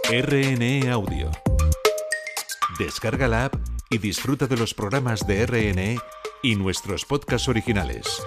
RNE Audio. Descarga la app y disfruta de los programas de RNE y nuestros podcasts originales.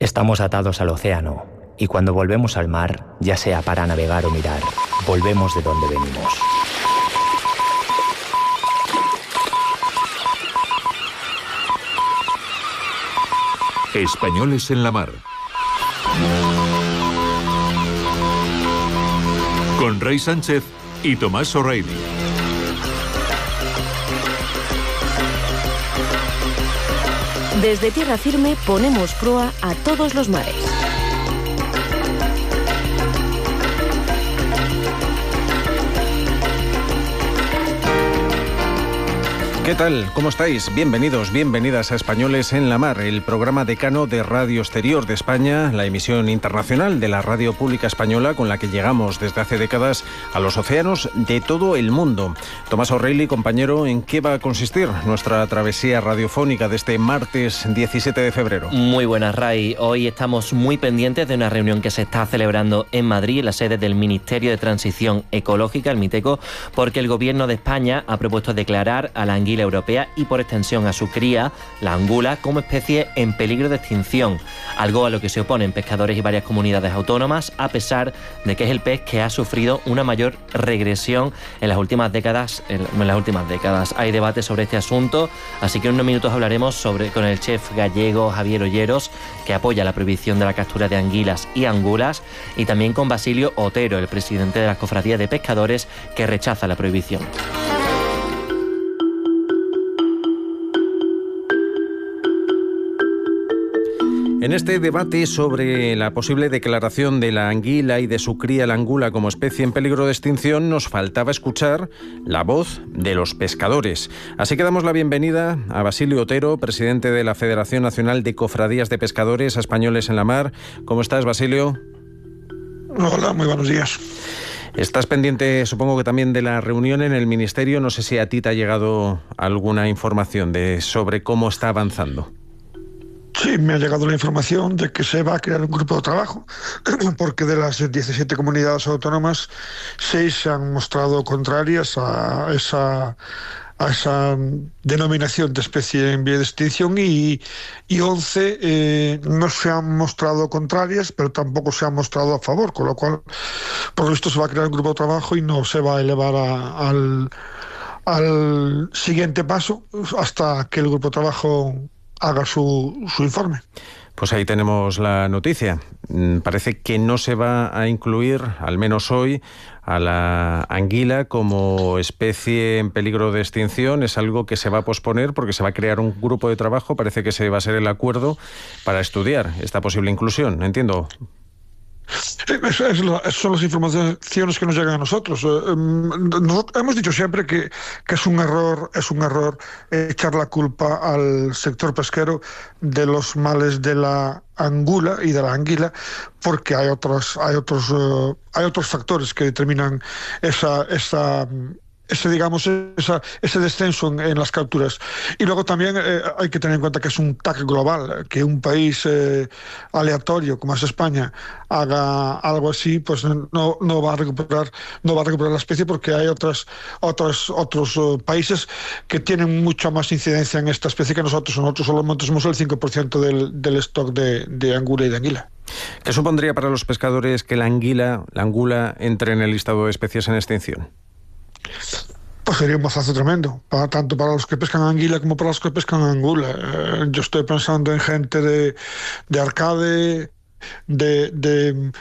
Estamos atados al océano y cuando volvemos al mar, ya sea para navegar o mirar, volvemos de donde venimos. Españoles en la mar. Con Ray Sánchez y Tomás O'Reilly. Desde tierra firme ponemos proa a todos los mares. ¿Qué tal? ¿Cómo estáis? Bienvenidos, bienvenidas a Españoles en la Mar, el programa decano de Radio Exterior de España, la emisión internacional de la radio pública española con la que llegamos desde hace décadas a los océanos de todo el mundo. Tomás O'Reilly, compañero, ¿en qué va a consistir nuestra travesía radiofónica de este martes 17 de febrero? Muy buenas, Ray. Hoy estamos muy pendientes de una reunión que se está celebrando en Madrid, en la sede del Ministerio de Transición Ecológica, el MITECO, porque el Gobierno de España ha propuesto declarar a la anguila europea y por extensión a su cría, la angula, como especie en peligro de extinción, algo a lo que se oponen pescadores y varias comunidades autónomas, a pesar de que es el pez que ha sufrido una mayor regresión en las últimas décadas. Hay debate sobre este asunto, así que en unos minutos hablaremos con el chef gallego Javier Olleros, que apoya la prohibición de la captura de anguilas y angulas, y también con Basilio Otero, el presidente de las cofradías de pescadores, que rechaza la prohibición. En este debate sobre la posible declaración de la anguila y de su cría, la angula, como especie en peligro de extinción, nos faltaba escuchar la voz de los pescadores. Así que damos la bienvenida a Basilio Otero, presidente de la Federación Nacional de Cofradías de Pescadores a Españoles en la Mar. ¿Cómo estás, Basilio? Hola, muy buenos días. Estás pendiente, supongo que también, de la reunión en el Ministerio. No sé si a ti te ha llegado alguna información sobre cómo está avanzando. Sí, me ha llegado la información de que se va a crear un grupo de trabajo, porque de las 17 comunidades autónomas, 6 se han mostrado contrarias a esa denominación de especie en vía de extinción y 11 no se han mostrado contrarias, pero tampoco se han mostrado a favor, con lo cual, por lo visto, se va a crear un grupo de trabajo y no se va a elevar al siguiente paso hasta que el grupo de trabajo haga su informe. Pues ahí tenemos la noticia. Parece que no se va a incluir, al menos hoy, a la anguila como especie en peligro de extinción. Es algo que se va a posponer porque se va a crear un grupo de trabajo. Parece que ese va a ser el acuerdo para estudiar esta posible inclusión. ¿Entiendo? Esas son las informaciones que nos llegan a nosotros. Hemos dicho siempre que es un error echar la culpa al sector pesquero de los males de la angula y de la anguila, porque hay otros factores que determinan ese descenso en las capturas. Y luego también hay que tener en cuenta que es un TAC global, que un país aleatorio como es España haga algo así, pues no va a recuperar la especie, porque hay otros países que tienen mucha más incidencia en esta especie que nosotros. Nosotros solamente somos el 5% del stock de angula y de anguila. ¿Qué supondría para los pescadores que la angula entre en el listado de especies en extinción? Pues sería un mazazo tremendo, tanto para los que pescan anguila como para los que pescan angula. Yo estoy pensando en gente de Arcade, el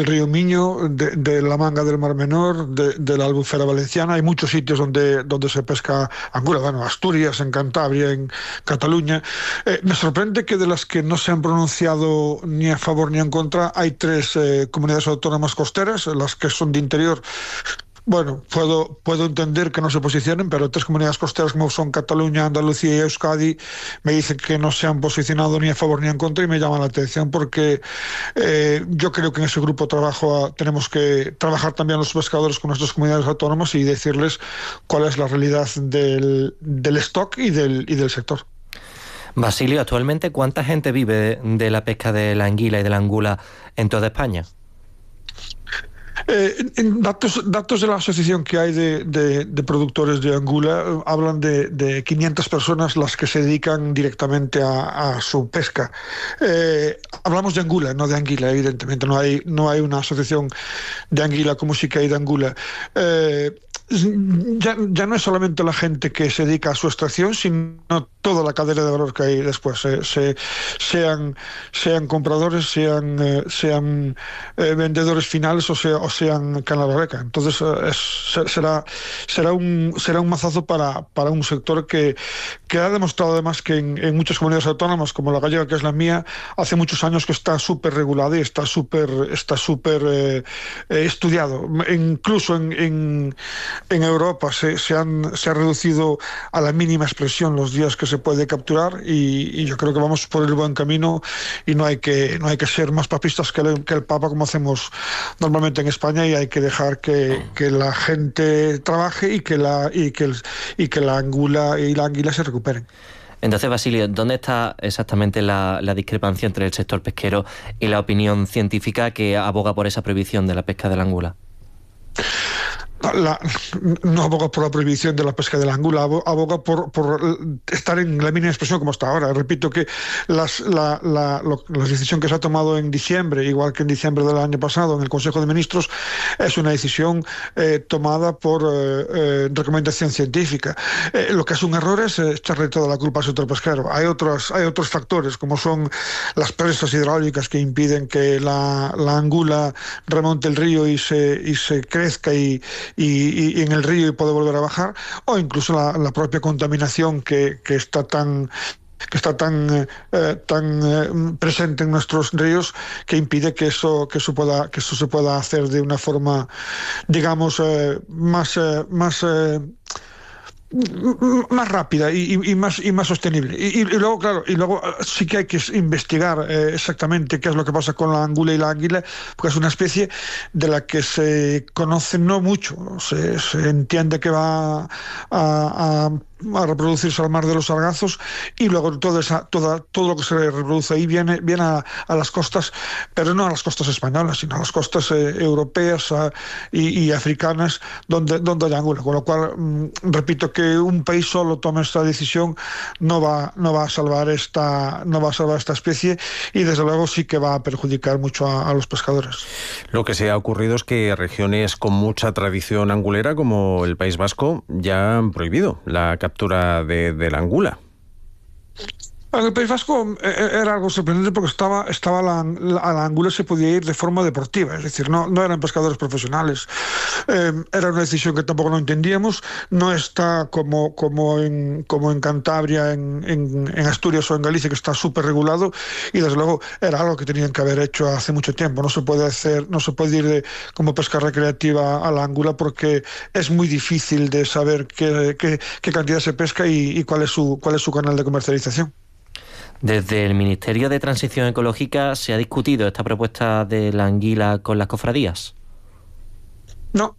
río Miño, de la Manga del Mar Menor, de la Albufera Valenciana. Hay muchos sitios donde se pesca angula. Bueno, Asturias, en Cantabria, en Cataluña. Me sorprende que de las que no se han pronunciado ni a favor ni en contra, hay 3 comunidades autónomas costeras, las que son de interior. Bueno, puedo entender que no se posicionen, pero 3 comunidades costeras como son Cataluña, Andalucía y Euskadi me dicen que no se han posicionado ni a favor ni en contra, y me llama la atención porque yo creo que en ese grupo de trabajo tenemos que trabajar también los pescadores con nuestras comunidades autónomas y decirles cuál es la realidad del stock y del sector. Basilio, actualmente, ¿cuánta gente vive de la pesca de la anguila y de la angula en toda España? En datos de la asociación que hay de productores de angula hablan de 500 personas las que se dedican directamente a su pesca. Hablamos de angula, no de anguila, evidentemente. No hay una asociación de anguila como sí que hay de angula. Ya no es solamente la gente que se dedica a su extracción, sino toda la cadena de valor que hay después, sean compradores, sean vendedores finales o sean canalareca. Entonces será un mazazo para un sector que ha demostrado además que en muchas comunidades autónomas, como la gallega, que es la mía, hace muchos años que está súper regulado y está súper estudiado. Incluso en Europa se ha reducido a la mínima expresión los días que se puede capturar y yo creo que vamos por el buen camino y no hay que ser más papistas que el Papa, como hacemos normalmente en España, y hay que dejar que la gente trabaje y que la angula y la anguila se recuperen. Entonces, Basilio, ¿dónde está exactamente la discrepancia entre el sector pesquero y la opinión científica que aboga por esa prohibición de la pesca de la angula? No aboga por la prohibición de la pesca de la angula, aboga por estar en la mínima expresión como hasta ahora. Repito que la decisión que se ha tomado en diciembre, igual que en diciembre del año pasado en el Consejo de Ministros, es una decisión tomada por recomendación científica. Lo que es un error es echarle toda la culpa al sector pesquero. Hay otros factores, como son las presas hidráulicas que impiden que la angula remonte el río y se crezca y en el río y puede volver a bajar, o incluso la propia contaminación que está tan presente en nuestros ríos, que impide que eso se pueda hacer de una forma, digamos, más rápida y más sostenible. Y luego, claro, sí que hay que investigar exactamente qué es lo que pasa con la angula y la anguila, porque es una especie de la que se conoce no mucho. Se entiende que va a reproducirse al mar de los Sargazos, y luego todo lo que se reproduce ahí viene a las costas, pero no a las costas españolas, sino a las costas europeas y africanas donde hay angula. Con lo cual, repito, que un país solo tome esta decisión no va a salvar esta especie, y desde luego sí que va a perjudicar mucho a los pescadores. Lo que se ha ocurrido es que regiones con mucha tradición angulera, como el País Vasco, ya han prohibido la captura de la angula. En el País Vasco era algo sorprendente porque a la angula se podía ir de forma deportiva, es decir, no eran pescadores profesionales. Era una decisión que tampoco no entendíamos. No está como en Cantabria, en Asturias o en Galicia, que está súper regulado, y desde luego era algo que tenían que haber hecho hace mucho tiempo. No se puede ir como pesca recreativa a la angula, porque es muy difícil de saber qué cantidad se pesca y cuál es su canal de comercialización. Desde el Ministerio de Transición Ecológica, ¿se ha discutido esta propuesta de la anguila con las cofradías? No,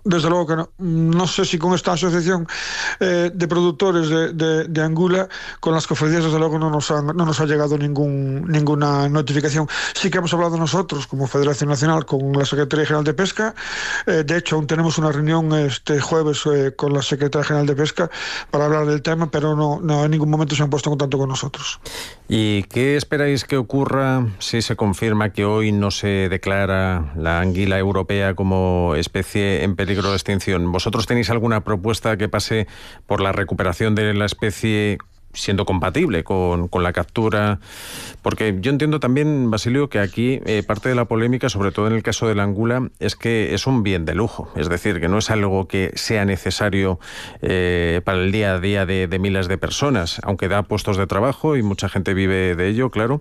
desde luego que no. No sé si con esta asociación de productores de angula, con las cofradías, desde luego no nos ha llegado ninguna notificación. Sí que hemos hablado nosotros, como Federación Nacional, con la Secretaría General de Pesca. De hecho, aún tenemos una reunión este jueves con la Secretaría General de Pesca para hablar del tema, pero no en ningún momento se han puesto en contacto con nosotros. ¿Y qué esperáis que ocurra si se confirma que hoy no se declara la anguila europea como especie en peligro de extinción? ¿Vosotros tenéis alguna propuesta que pase por la recuperación de la especie siendo compatible con la captura? Porque yo entiendo también, Basilio, que aquí parte de la polémica, sobre todo en el caso de la angula, es que es un bien de lujo. Es decir, que no es algo que sea necesario para el día a día de miles de personas, aunque da puestos de trabajo y mucha gente vive de ello, claro.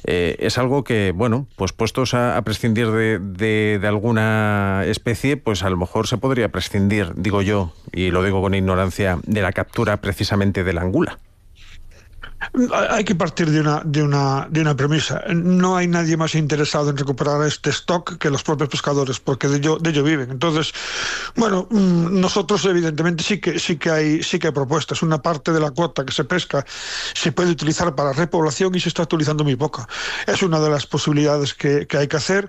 Es algo que, bueno, pues puestos a prescindir de alguna especie, pues a lo mejor se podría prescindir, digo yo, y lo digo con ignorancia, de la captura precisamente de la angula. Hay que partir de una premisa. No hay nadie más interesado en recuperar este stock que los propios pescadores, porque de ello viven. Entonces, bueno, nosotros evidentemente sí que hay propuestas. Una parte de la cuota que se pesca se puede utilizar para repoblación y se está utilizando muy poco. Es una de las posibilidades que hay que hacer.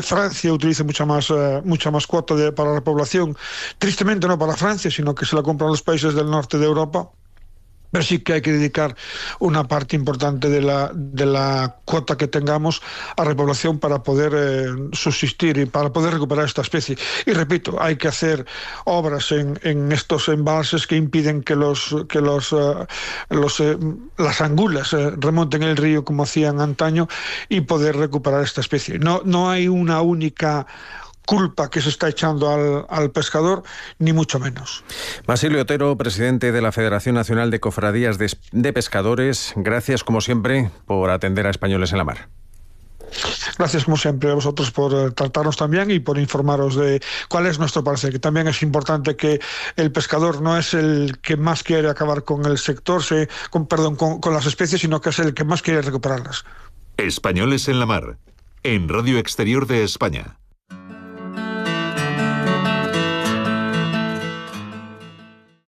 Francia utiliza mucha más cuota para repoblación. Tristemente no para Francia, sino que se la compran los países del norte de Europa. Pero sí que hay que dedicar una parte importante de la cuota que tengamos a repoblación para poder subsistir y para poder recuperar esta especie. Y repito, hay que hacer obras en estos embalses que impiden que las angulas remonten el río como hacían antaño y poder recuperar esta especie. No hay una única culpa que se está echando al pescador, ni mucho menos. Basilio Otero, presidente de la Federación Nacional de Cofradías de Pescadores, gracias como siempre por atender a Españoles en la Mar. Gracias como siempre a vosotros por tratarnos también y por informaros de cuál es nuestro parecer, que también es importante que el pescador no es el que más quiere acabar con el sector, con las especies, sino que es el que más quiere recuperarlas. Españoles en la Mar, en Radio Exterior de España.